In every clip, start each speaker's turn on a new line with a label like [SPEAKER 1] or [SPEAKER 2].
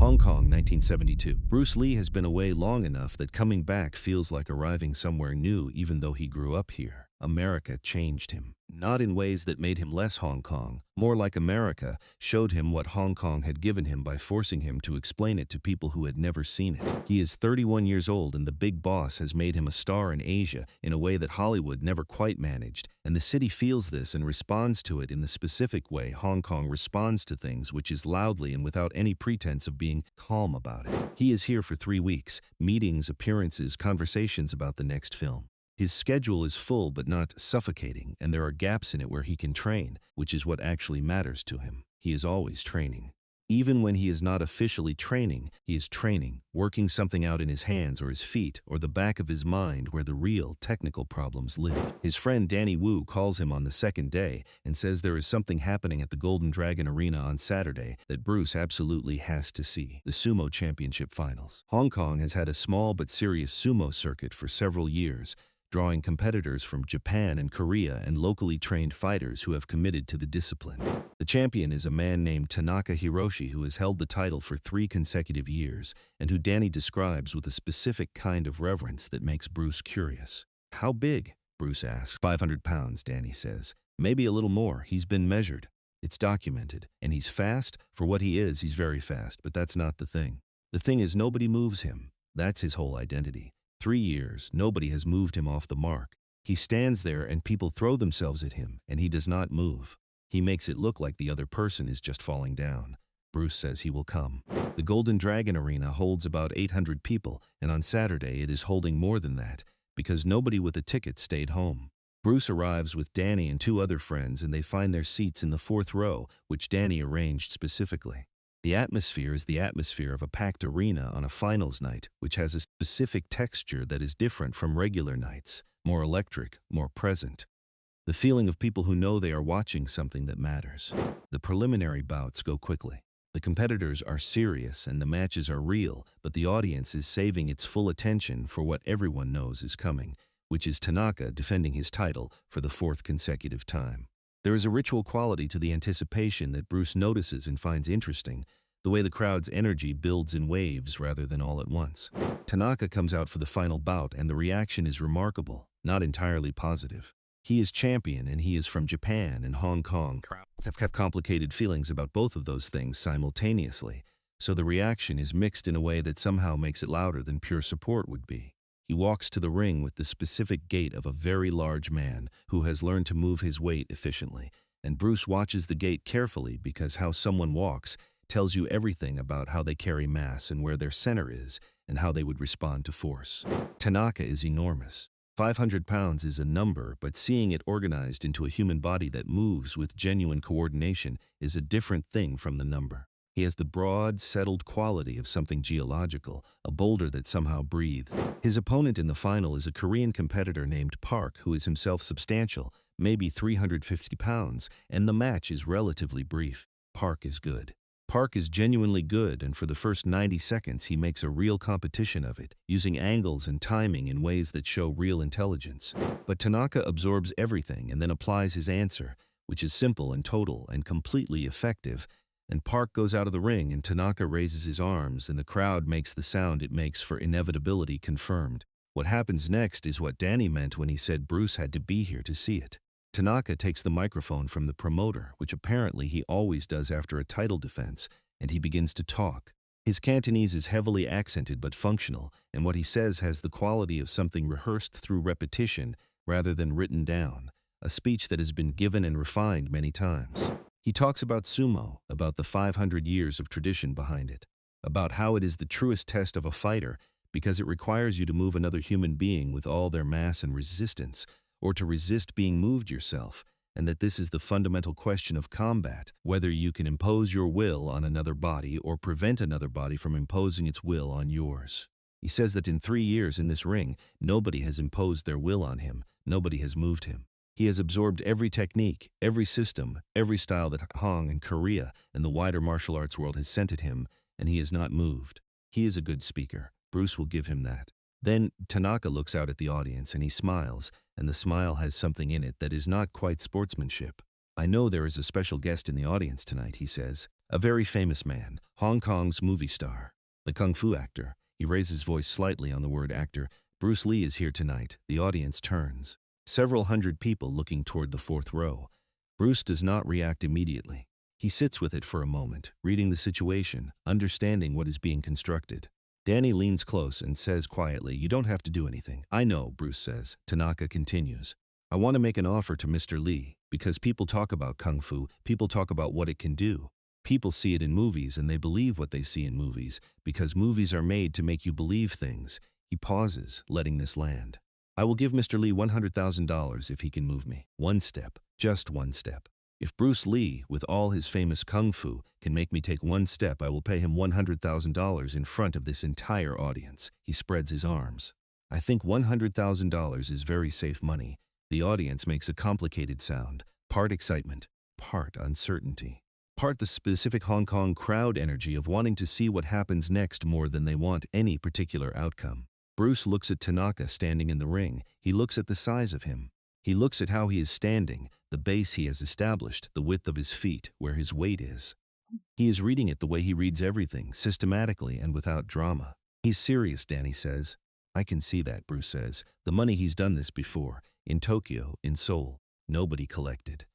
[SPEAKER 1] Hong Kong, 1972. Bruce Lee has been away long enough that coming back feels like arriving somewhere new even though he grew up here. America changed him. Not in ways that made him less Hong Kong, more like America showed him what Hong Kong had given him by forcing him to explain it to people who had never seen it. He is 31 years old and the big boss has made him a star in Asia in a way that Hollywood never quite managed, and the city feels this and responds to it in the specific way Hong Kong responds to things, which is loudly and without any pretense of being calm about it. He is here for 3 weeks, meetings, appearances, conversations about the next film. His schedule is full but not suffocating, and there are gaps in it where he can train, which is what actually matters to him. He is always training. Even when he is not officially training, he is training, working something out in his hands or his feet or the back of his mind where the real technical problems live. His friend Danny Wu calls him on the second day and says there is something happening at the Golden Dragon Arena on Saturday that Bruce absolutely has to see: the Sumo Championship Finals. Hong Kong has had a small but serious sumo circuit for several years, drawing competitors from Japan and Korea and locally trained fighters who have committed to the discipline. The champion is a man named Tanaka Hiroshi who has held the title for 3 consecutive years and who Danny describes with a specific kind of reverence that makes Bruce curious. "How big?" Bruce asks. 500 pounds, Danny says. "Maybe a little more. He's been measured. It's documented. And he's fast? For what he is, he's very fast, but that's not the thing. The thing is nobody moves him. That's his whole identity. 3 years, nobody has moved him off the mark. He stands there and people throw themselves at him, and he does not move. He makes it look like the other person is just falling down." Bruce says he will come. The Golden Dragon Arena holds about 800 people, and on Saturday it is holding more than that, because nobody with a ticket stayed home. Bruce arrives with Danny and 2 other friends, and they find their seats in the 4th row, which Danny arranged specifically. The atmosphere is the atmosphere of a packed arena on a finals night, which has a specific texture that is different from regular nights, more electric, more present. The feeling of people who know they are watching something that matters. The preliminary bouts go quickly. The competitors are serious and the matches are real, but the audience is saving its full attention for what everyone knows is coming, which is Tanaka defending his title for the 4th consecutive time. There is a ritual quality to the anticipation that Bruce notices and finds interesting, the way the crowd's energy builds in waves rather than all at once. Tanaka comes out for the final bout and the reaction is remarkable, not entirely positive. He is champion and he is from Japan and Hong Kong. Crowds have complicated feelings about both of those things simultaneously, so the reaction is mixed in a way that somehow makes it louder than pure support would be. He walks to the ring with the specific gait of a very large man who has learned to move his weight efficiently, and Bruce watches the gait carefully because how someone walks tells you everything about how they carry mass and where their center is and how they would respond to force. Tanaka is enormous. 500 pounds is a number, but seeing it organized into a human body that moves with genuine coordination is a different thing from the number. He has the broad, settled quality of something geological, a boulder that somehow breathes. His opponent in the final is a Korean competitor named Park, who is himself substantial, maybe 350 pounds, and the match is relatively brief. Park is good. Park is genuinely good, and for the first 90 seconds he makes a real competition of it, using angles and timing in ways that show real intelligence. But Tanaka absorbs everything and then applies his answer, which is simple and total and completely effective, and Park goes out of the ring and Tanaka raises his arms and the crowd makes the sound it makes for inevitability confirmed. What happens next is what Danny meant when he said Bruce had to be here to see it. Tanaka takes the microphone from the promoter, which apparently he always does after a title defense, and he begins to talk. His Cantonese is heavily accented but functional, and what he says has the quality of something rehearsed through repetition rather than written down, a speech that has been given and refined many times. He talks about sumo, about the 500 years of tradition behind it, about how it is the truest test of a fighter because it requires you to move another human being with all their mass and resistance, or to resist being moved yourself, and that this is the fundamental question of combat, whether you can impose your will on another body or prevent another body from imposing its will on yours. He says that in 3 years in this ring, nobody has imposed their will on him, nobody has moved him. He has absorbed every technique, every system, every style that Hong and Korea and the wider martial arts world has sent at him, and he has not moved. He is a good speaker. Bruce will give him that. Then Tanaka looks out at the audience and he smiles, and the smile has something in it that is not quite sportsmanship. "I know there is a special guest in the audience tonight," he says. A very famous man, Hong Kong's movie star. The kung fu actor. He raises his voice slightly on the word actor. Bruce Lee is here tonight. The audience turns. Several hundred people looking toward the fourth row. Bruce does not react immediately. He sits with it for a moment, reading the situation, understanding what is being constructed. Danny leans close and says quietly, "You don't have to do anything." "I know," Bruce says. Tanaka continues. "I want to make an offer to Mr. Lee, because people talk about kung fu, people talk about what it can do. People see it in movies and they believe what they see in movies, because movies are made to make you believe things." He pauses, letting this land. "I will give Mr. Lee $100,000 if he can move me. One step, just one step. If Bruce Lee, with all his famous kung fu, can make me take one step, I will pay him $100,000 in front of this entire audience." He spreads his arms. "I think $100,000 is very safe money." The audience makes a complicated sound, part excitement, part uncertainty, part the specific Hong Kong crowd energy of wanting to see what happens next more than they want any particular outcome. Bruce looks at Tanaka standing in the ring. He looks at the size of him. He looks at how he is standing, the base he has established, the width of his feet, where his weight is. He is reading it the way he reads everything, systematically and without drama. "He's serious," Danny says. "I can see that," Bruce says. "The money he's done this before. In Tokyo, in Seoul. Nobody collected."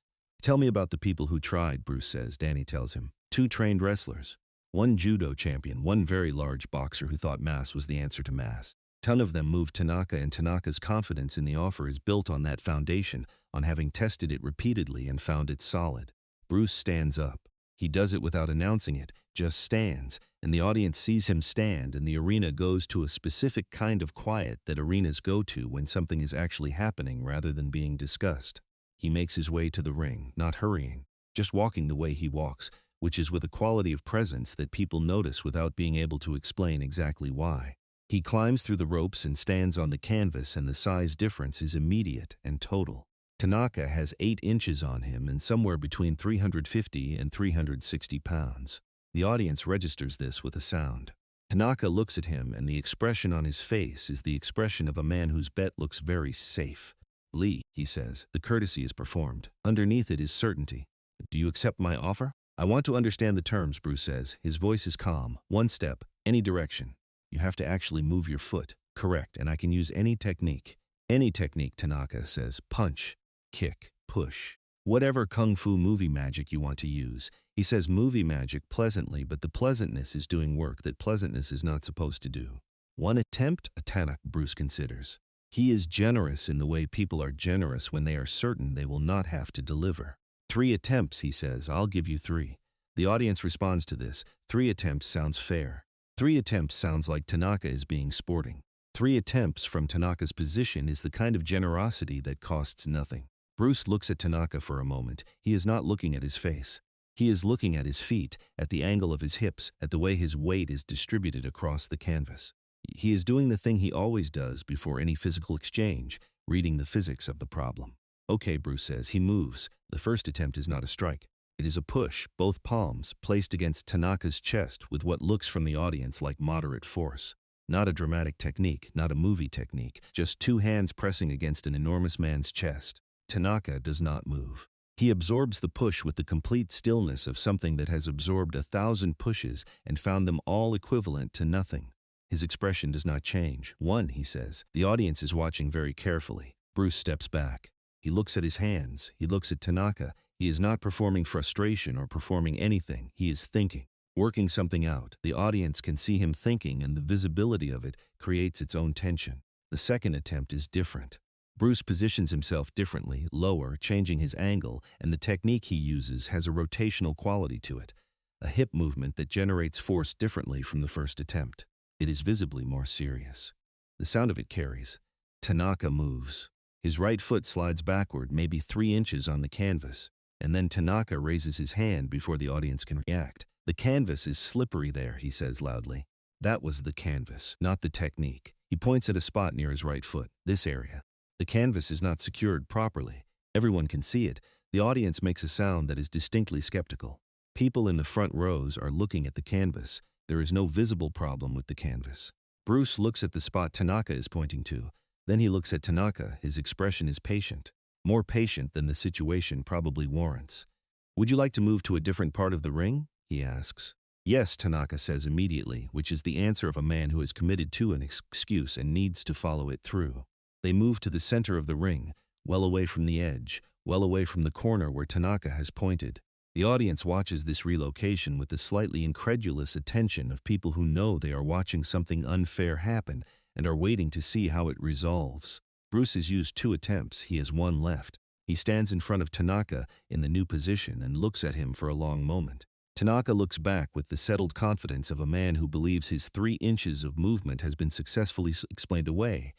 [SPEAKER 1] "Tell me about the people who tried," Bruce says. Danny tells him. 2 trained wrestlers. 1 judo champion, 1 very large boxer who thought mass was the answer to mass. Ton of them moved Tanaka, and Tanaka's confidence in the offer is built on that foundation, on having tested it repeatedly and found it solid. Bruce stands up. He does it without announcing it, just stands, and the audience sees him stand, and the arena goes to a specific kind of quiet that arenas go to when something is actually happening rather than being discussed. He makes his way to the ring, not hurrying, just walking the way he walks, which is with a quality of presence that people notice without being able to explain exactly why. He climbs through the ropes and stands on the canvas, and the size difference is immediate and total. Tanaka has 8 inches on him and somewhere between 350 and 360 pounds. The audience registers this with a sound. Tanaka looks at him, and the expression on his face is the expression of a man whose bet looks very safe. "Lee," he says, "the courtesy is performed. Underneath it is certainty. Do you accept my offer?" "I want to understand the terms," Bruce says. His voice is calm. "1 step, any direction. You have to actually move your foot." "Correct, and I can use any technique." "Any technique," Tanaka says. "Punch, kick, push. Whatever kung fu movie magic you want to use." He says movie magic pleasantly, but the pleasantness is doing work that pleasantness is not supposed to do. 1 attempt, a Tanaka, Bruce considers. He is generous in the way people are generous when they are certain they will not have to deliver. 3 attempts, he says. "I'll give you 3. The audience responds to this. 3 attempts sounds fair. 3 attempts sounds like Tanaka is being sporting. 3 attempts from Tanaka's position is the kind of generosity that costs nothing. Bruce looks at Tanaka for a moment. He is not looking at his face. He is looking at his feet, at the angle of his hips, at the way his weight is distributed across the canvas. He is doing the thing he always does before any physical exchange, reading the physics of the problem. "Okay," Bruce says. He moves. The first attempt is not a strike. It is a push, both palms placed against Tanaka's chest with what looks from the audience like moderate force. Not a dramatic technique, not a movie technique, just 2 hands pressing against an enormous man's chest. Tanaka does not move. He absorbs the push with the complete stillness of something that has absorbed 1,000 pushes and found them all equivalent to nothing. His expression does not change. "1," he says. The audience is watching very carefully. Bruce steps back. He looks at his hands. He looks at Tanaka. He is not performing frustration or performing anything. He is thinking, working something out. The audience can see him thinking, and the visibility of it creates its own tension. The second attempt is different. Bruce positions himself differently, lower, changing his angle, and the technique he uses has a rotational quality to it, a hip movement that generates force differently from the first attempt. It is visibly more serious. The sound of it carries. Tanaka moves. His right foot slides backward maybe 3 inches on the canvas, and then Tanaka raises his hand before the audience can react. "The canvas is slippery there," he says loudly. "That was the canvas, not the technique." He points at a spot near his right foot, this area. "The canvas is not secured properly. Everyone can see it." The audience makes a sound that is distinctly skeptical. People in the front rows are looking at the canvas. There is no visible problem with the canvas. Bruce looks at the spot Tanaka is pointing to. Then he looks at Tanaka. His expression is patient. More patient than the situation probably warrants. "Would you like to move to a different part of the ring?" he asks. Yes, Tanaka says immediately, which is the answer of a man who is committed to an excuse and needs to follow it through. They move to the center of the ring, well away from the edge, well away from the corner where Tanaka has pointed. The audience watches this relocation with the slightly incredulous attention of people who know they are watching something unfair happen and are waiting to see how it resolves. Bruce has used 2 attempts, he has 1 left. He stands in front of Tanaka in the new position and looks at him for a long moment. Tanaka looks back with the settled confidence of a man who believes his 3 inches of movement has been successfully explained away,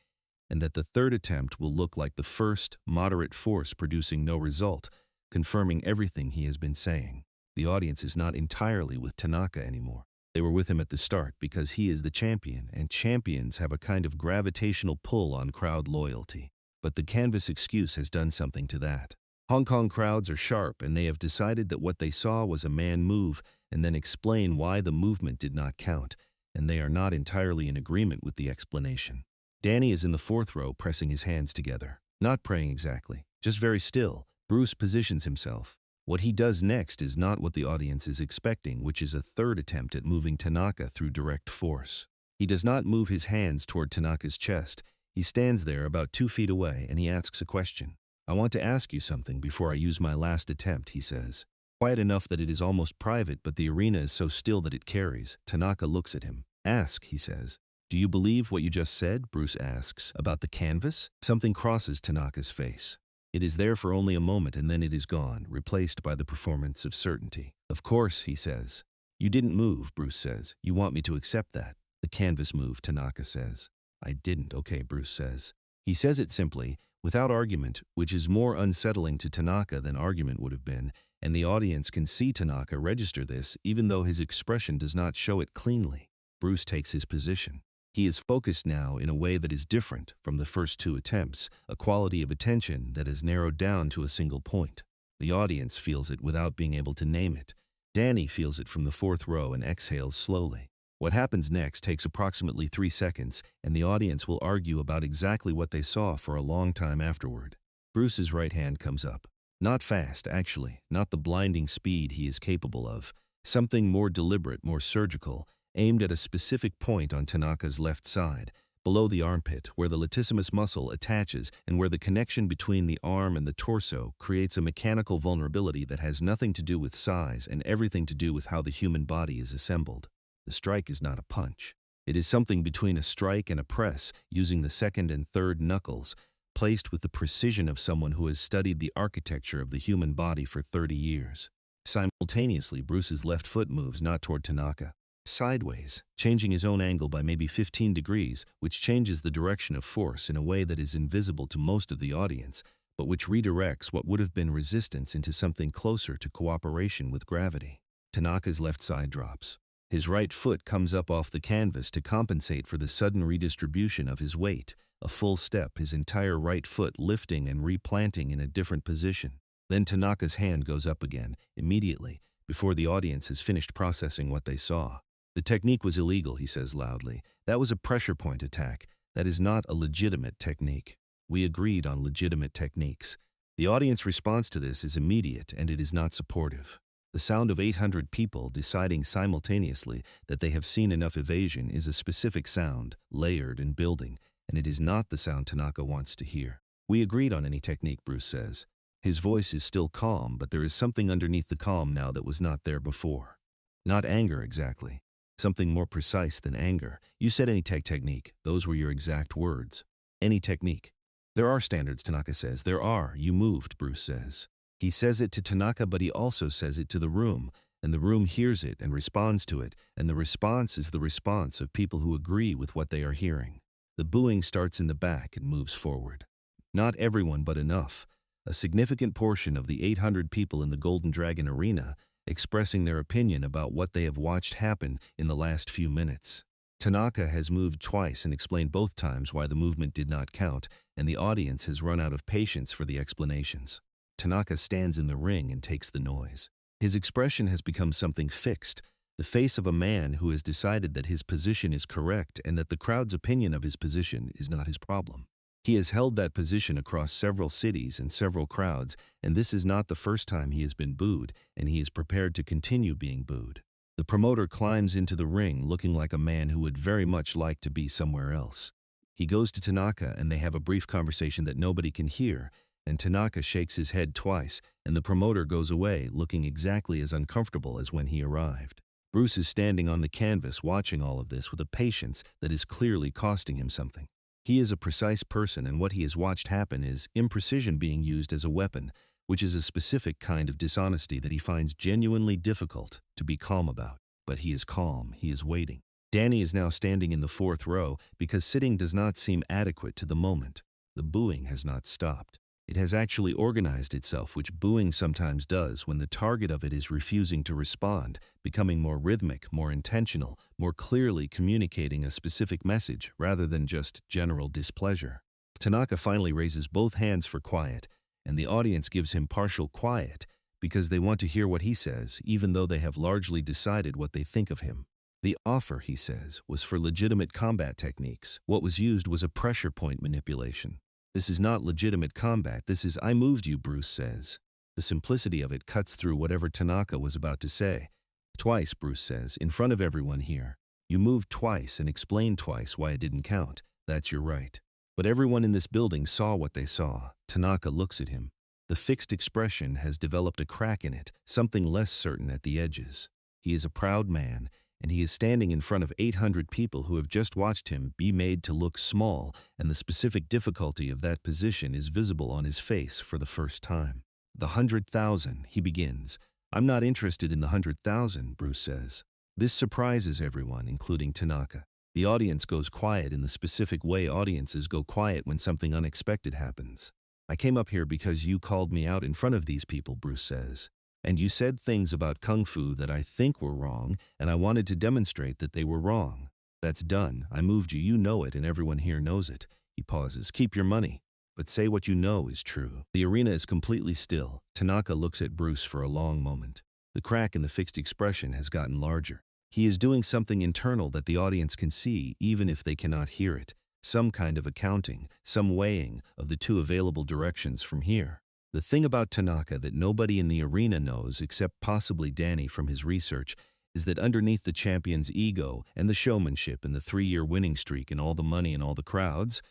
[SPEAKER 1] and that the 3rd attempt will look like the first, moderate force producing no result, confirming everything he has been saying. The audience is not entirely with Tanaka anymore. They were with him at the start because he is the champion, and champions have a kind of gravitational pull on crowd loyalty. But the canvas excuse has done something to that. Hong Kong crowds are sharp, and they have decided that what they saw was a man move and then explain why the movement did not count, and they are not entirely in agreement with the explanation. Danny is in the 4th row pressing his hands together. Not praying exactly, just very still. Bruce positions himself. What he does next is not what the audience is expecting, which is a 3rd attempt at moving Tanaka through direct force. He does not move his hands toward Tanaka's chest. He stands there about 2 feet away and he asks a question. I want to ask you something before I use my last attempt, he says. Quiet enough that it is almost private, but the arena is so still that it carries. Tanaka looks at him. Ask, he says. Do you believe what you just said? Bruce asks. About the canvas? Something crosses Tanaka's face. It is there for only a moment and then it is gone, replaced by the performance of certainty. Of course, he says. You didn't move, Bruce says. You want me to accept that? The canvas moved, Tanaka says. I didn't, okay, Bruce says. He says it simply, without argument, which is more unsettling to Tanaka than argument would have been, and the audience can see Tanaka register this even though his expression does not show it cleanly. Bruce takes his position. He is focused now in a way that is different from the first 2 attempts, a quality of attention that is narrowed down to a single point. The audience feels it without being able to name it. Danny feels it from the 4th row and exhales slowly. What happens next takes approximately 3 seconds, and the audience will argue about exactly what they saw for a long time afterward. Bruce's right hand comes up. Not fast, actually, not the blinding speed he is capable of. Something more deliberate, more surgical, aimed at a specific point on Tanaka's left side, below the armpit, where the latissimus muscle attaches and where the connection between the arm and the torso creates a mechanical vulnerability that has nothing to do with size and everything to do with how the human body is assembled. The strike is not a punch. It is something between a strike and a press, using the 2nd and 3rd knuckles, placed with the precision of someone who has studied the architecture of the human body for 30 years. Simultaneously, Bruce's left foot moves not toward Tanaka, sideways, changing his own angle by maybe 15 degrees, which changes the direction of force in a way that is invisible to most of the audience, but which redirects what would have been resistance into something closer to cooperation with gravity. Tanaka's left side drops. His right foot comes up off the canvas to compensate for the sudden redistribution of his weight, a full step, his entire right foot lifting and replanting in a different position. Then Tanaka's hand goes up again, immediately, before the audience has finished processing what they saw. The technique was illegal, he says loudly. That was a pressure point attack. That is not a legitimate technique. We agreed on legitimate techniques. The audience response to this is immediate and it is not supportive. The sound of 800 people deciding simultaneously that they have seen enough evasion is a specific sound, layered and building, and it is not the sound Tanaka wants to hear. We agreed on any technique, Bruce says. His voice is still calm, but there is something underneath the calm now that was not there before. Not anger exactly. Something more precise than anger. You said any technique. Those were your exact words. Any technique. There are standards, Tanaka says. There are. You moved, Bruce says. He says it to Tanaka, but he also says it to the room, and the room hears it and responds to it, and the response is the response of people who agree with what they are hearing. The booing starts in the back and moves forward. Not everyone, but enough. A significant portion of the 800 people in the Golden Dragon Arena expressing their opinion about what they have watched happen in the last few minutes. Tanaka has moved twice and explained both times why the movement did not count, and the audience has run out of patience for the explanations. Tanaka stands in the ring and takes the noise. His expression has become something fixed, the face of a man who has decided that his position is correct and that the crowd's opinion of his position is not his problem. He has held that position across several cities and several crowds, and this is not the first time he has been booed, and he is prepared to continue being booed. The promoter climbs into the ring looking like a man who would very much like to be somewhere else. He goes to Tanaka and they have a brief conversation that nobody can hear, and Tanaka shakes his head twice, and the promoter goes away looking exactly as uncomfortable as when he arrived. Bruce is standing on the canvas watching all of this with a patience that is clearly costing him something. He is a precise person, and what he has watched happen is imprecision being used as a weapon, which is a specific kind of dishonesty that he finds genuinely difficult to be calm about. But he is calm, he is waiting. Danny is now standing in the fourth row because sitting does not seem adequate to the moment. The booing has not stopped. It has actually organized itself, which booing sometimes does when the target of it is refusing to respond, becoming more rhythmic, more intentional, more clearly communicating a specific message rather than just general displeasure. Tanaka finally raises both hands for quiet, and the audience gives him partial quiet because they want to hear what he says, even though they have largely decided what they think of him. The offer, he says, was for legitimate combat techniques. What was used was a pressure point manipulation. This is not legitimate combat, this is "I moved you," Bruce says. The simplicity of it cuts through whatever Tanaka was about to say. Twice, Bruce says, in front of everyone here. You moved twice and explained twice why it didn't count. That's your right. But everyone in this building saw what they saw. Tanaka looks at him. The fixed expression has developed a crack in it, something less certain at the edges. He is a proud man, and he is standing in front of 800 people who have just watched him be made to look small, and the specific difficulty of that position is visible on his face for the first time. The 100,000, he begins. I'm not interested in the 100,000, Bruce says. This surprises everyone, including Tanaka. The audience goes quiet in the specific way audiences go quiet when something unexpected happens. I came up here because you called me out in front of these people, Bruce says. And you said things about Kung Fu that I think were wrong, and I wanted to demonstrate that they were wrong. That's done. I moved you. You know it, and everyone here knows it. He pauses. Keep your money, but say what you know is true. The arena is completely still. Tanaka looks at Bruce for a long moment. The crack in the fixed expression has gotten larger. He is doing something internal that the audience can see, even if they cannot hear it. Some kind of accounting, some weighing of the two available directions from here. The thing about Tanaka that nobody in the arena knows, except possibly Danny from his research, is that underneath the champion's ego and the showmanship and the 3-year winning streak and all the money and all the crowds,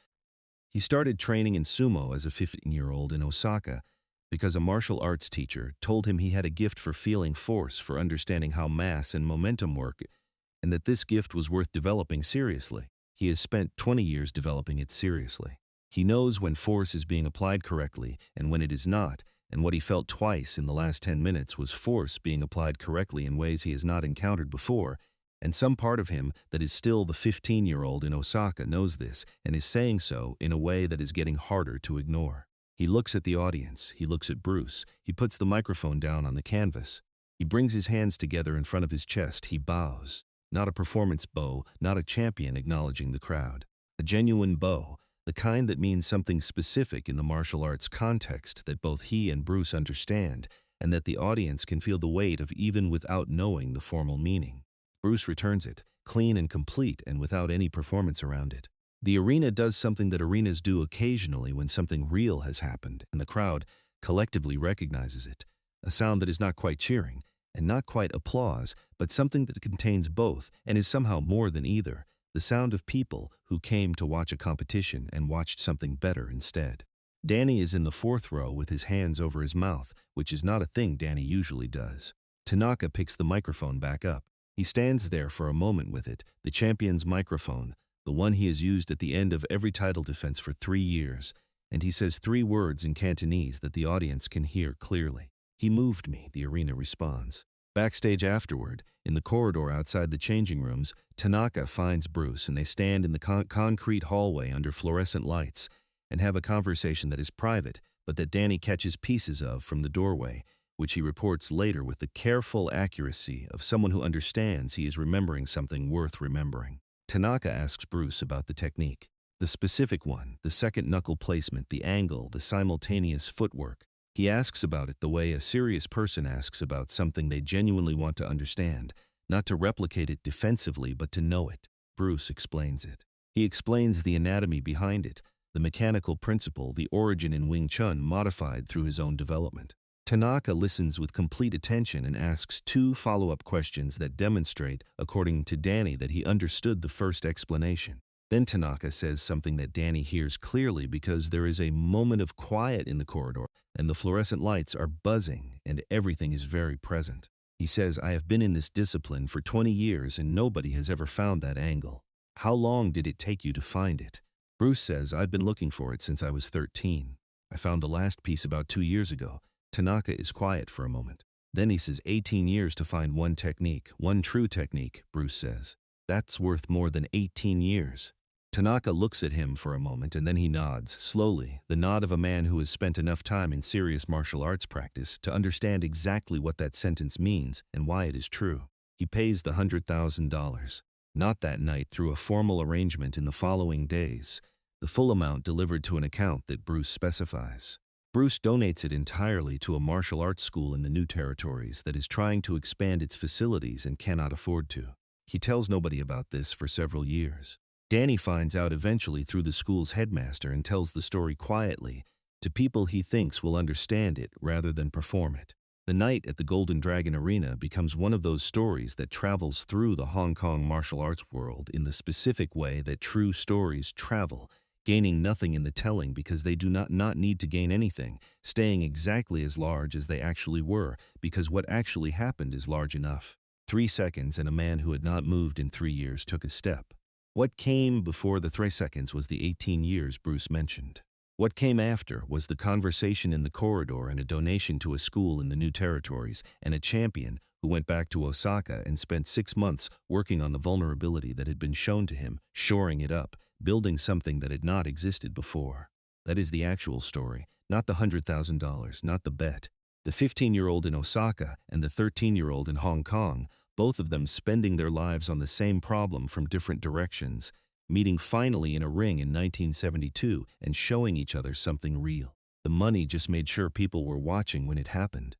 [SPEAKER 1] he started training in sumo as a 15-year-old in Osaka because a martial arts teacher told him he had a gift for feeling force, for understanding how mass and momentum work, and that this gift was worth developing seriously. He has spent 20 years developing it seriously. He knows when force is being applied correctly and when it is not, and what he felt twice in the last 10 minutes was force being applied correctly in ways he has not encountered before, and some part of him that is still the 15-year-old in Osaka knows this and is saying so in a way that is getting harder to ignore. He looks at the audience, he looks at Bruce, he puts the microphone down on the canvas. He brings his hands together in front of his chest, he bows. Not a performance bow, not a champion acknowledging the crowd. A genuine bow. The kind that means something specific in the martial arts context that both he and Bruce understand, and that the audience can feel the weight of even without knowing the formal meaning. Bruce returns it, clean and complete and without any performance around it. The arena does something that arenas do occasionally when something real has happened, and the crowd collectively recognizes it. A sound that is not quite cheering, and not quite applause, but something that contains both and is somehow more than either. The sound of people who came to watch a competition and watched something better instead. Danny is in the fourth row with his hands over his mouth, which is not a thing Danny usually does. Tanaka picks the microphone back up. He stands there for a moment with it, the champion's microphone, the one he has used at the end of every title defense for 3 years, and he says 3 words in Cantonese that the audience can hear clearly. He moved me, the arena responds. Backstage afterward, in the corridor outside the changing rooms, Tanaka finds Bruce and they stand in the concrete hallway under fluorescent lights and have a conversation that is private, but that Danny catches pieces of from the doorway, which he reports later with the careful accuracy of someone who understands he is remembering something worth remembering. Tanaka asks Bruce about the technique. The specific one, the second knuckle placement, the angle, the simultaneous footwork. He asks about it the way a serious person asks about something they genuinely want to understand, not to replicate it defensively but to know it. Bruce explains it. He explains the anatomy behind it, the mechanical principle, the origin in Wing Chun modified through his own development. Tanaka listens with complete attention and asks two follow-up questions that demonstrate, according to Danny, that he understood the first explanation. Then Tanaka says something that Danny hears clearly because there is a moment of quiet in the corridor and the fluorescent lights are buzzing and everything is very present. He says, "I have been in this discipline for 20 years and nobody has ever found that angle. How long did it take you to find it?" Bruce says, "I've been looking for it since I was 13. I found the last piece about 2 years ago." Tanaka is quiet for a moment. Then he says, 18 years to find one technique, one true technique, Bruce says. That's worth more than 18 years. Tanaka looks at him for a moment and then he nods, slowly, the nod of a man who has spent enough time in serious martial arts practice to understand exactly what that sentence means and why it is true. He pays the $100,000. Not that night, through a formal arrangement in the following days, the full amount delivered to an account that Bruce specifies. Bruce donates it entirely to a martial arts school in the New Territories that is trying to expand its facilities and cannot afford to. He tells nobody about this for several years. Danny finds out eventually through the school's headmaster and tells the story quietly to people he thinks will understand it rather than perform it. The night at the Golden Dragon Arena becomes one of those stories that travels through the Hong Kong martial arts world in the specific way that true stories travel, gaining nothing in the telling because they do not need to gain anything, staying exactly as large as they actually were because what actually happened is large enough. 3 seconds and a man who had not moved in 3 years took a step. What came before the 3 seconds was the 18 years Bruce mentioned. What came after was the conversation in the corridor and a donation to a school in the New Territories and a champion who went back to Osaka and spent 6 months working on the vulnerability that had been shown to him, shoring it up, building something that had not existed before. That is the actual story, not the $100,000, not the bet. The 15-year-old in Osaka and the 13-year-old in Hong Kong, both of them spending their lives on the same problem from different directions, meeting finally in a ring in 1972 and showing each other something real. The money just made sure people were watching when it happened.